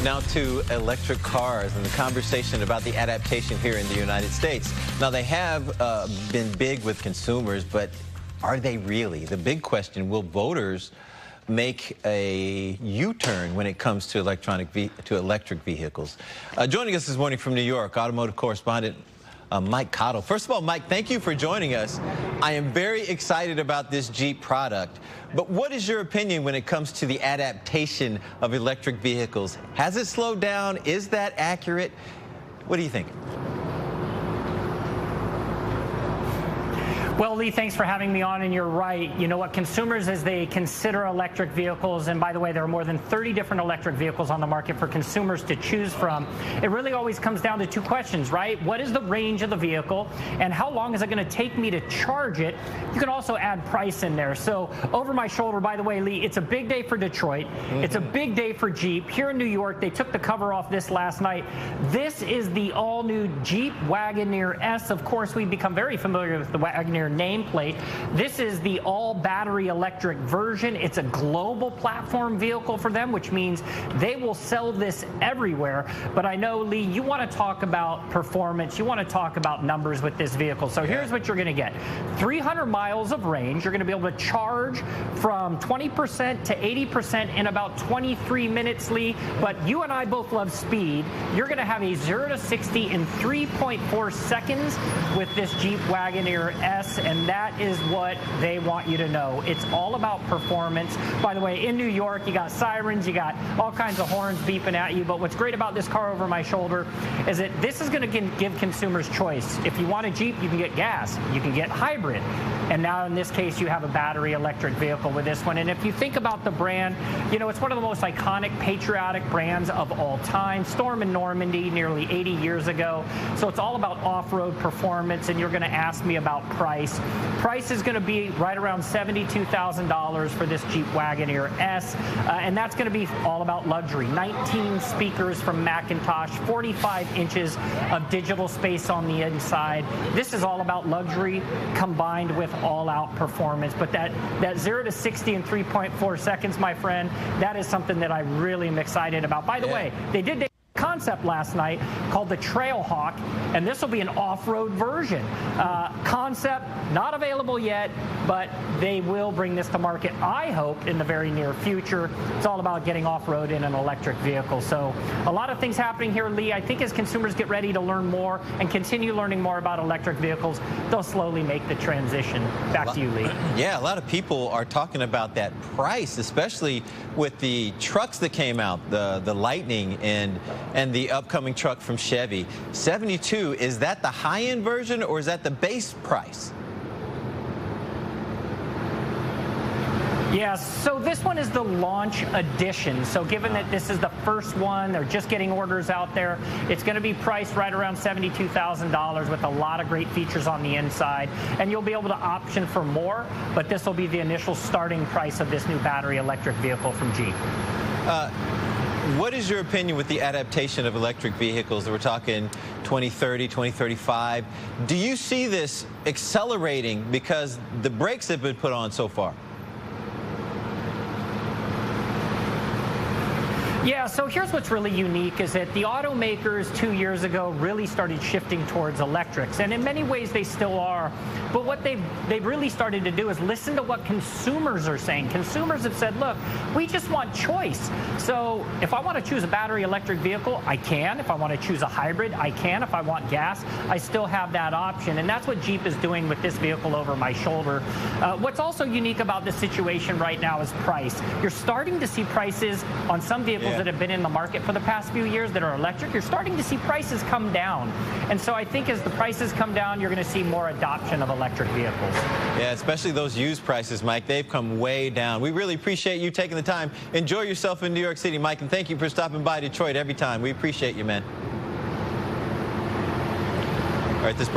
Now to electric cars and the conversation about the adaptation here in the United States. Now, they have been big with consumers, but are they really? The big question, will voters make a U-turn when it comes to electric vehicles? Joining us this morning from New York, automotive correspondent Mike Caudill. First of all, Mike, thank you for joining us. I am very excited about this Jeep product, but what is your opinion when it comes to the adaptation of electric vehicles? Has it slowed down? Is that accurate? What do you think? Well, Lee, thanks for having me on, and you're right. You know what, consumers, as they consider electric vehicles, and by the way, there are more than 30 different electric vehicles on the market for consumers to choose from, it really always comes down to two questions, right? What is the range of the vehicle, and how long is it going to take me to charge it? You can also add price in there. So over my shoulder, by the way, Lee, it's a big day for Detroit. It's a big day for Jeep. Here in New York, they took the cover off this last night. This is the all-new Jeep Wagoneer S. Of course, we've become very familiar with the Wagoneer nameplate. This is the all-battery electric version. It's a global platform vehicle for them, which means they will sell this everywhere. But I know, Lee, you want to talk about performance. You want to talk about numbers with this vehicle. So here's what you're going to get. 300 miles of range. You're going to be able to charge from 20% to 80% in about 23 minutes, Lee. But you and I both love speed. You're going to have a 0 to 60 in 3.4 seconds with this Jeep Wagoneer S. And that is what they want you to know. It's all about performance. By the way, in New York, you got sirens, you got all kinds of horns beeping at you. But what's great about this car over my shoulder is that this is going to give consumers choice. If you want a Jeep, you can get gas, you can get hybrid. And now in this case, you have a battery electric vehicle with this one. And if you think about the brand, you know, it's one of the most iconic, patriotic brands of all time. Storm in Normandy nearly 80 years ago. So it's all about off-road performance. And you're going to ask me about price. Price is going to be right around $72,000 for this Jeep Wagoneer S, and that's going to be all about luxury. 19 speakers from Macintosh, 45 inches of digital space on the inside. This is all about luxury combined with all-out performance. But that 0 to 60 in 3.4 seconds, my friend, that is something that I really am excited about. By the way, they did concept last night called the Trailhawk, and this will be an off-road version. Concept not available yet, but they will bring this to market, I hope, in the very near future. It's all about getting off-road in an electric vehicle. So a lot of things happening here, Lee. I think as consumers get ready to learn more and continue learning more about electric vehicles, they'll slowly make the transition. Back to you, Lee. Yeah, a lot of people are talking about that price, especially with the trucks that came out, the Lightning and the upcoming truck from Chevy. 72, is that the high-end version or is that the base price? Yeah, so this one is the launch edition. So given that this is the first one, they're just getting orders out there, it's going to be priced right around $72,000 with a lot of great features on the inside. And you'll be able to option for more, but this will be the initial starting price of this new battery electric vehicle from Jeep. What is your opinion with the adaptation of electric vehicles? We're talking 2030, 2035. Do you see this accelerating because the brakes have been put on so far? Yeah, so here's what's really unique is that the automakers 2 years ago really started shifting towards electrics, and in many ways they still are. But what they've really started to do is listen to what consumers are saying. Consumers have said, look, we just want choice. So if I want to choose a battery electric vehicle, I can. If I want to choose a hybrid, I can. If I want gas, I still have that option. And that's what Jeep is doing with this vehicle over my shoulder. What's also unique about this situation right now is price. You're starting to see prices on some vehicles that have been in the market for the past few years that are electric. You're starting to see prices come down. And so I think as the prices come down, you're going to see more adoption of electric vehicles. Yeah, especially those used prices, Mike. They've come way down. We really appreciate you taking the time. Enjoy yourself in New York City, Mike, and thank you for stopping by Detroit every time. We appreciate you, man. All right, this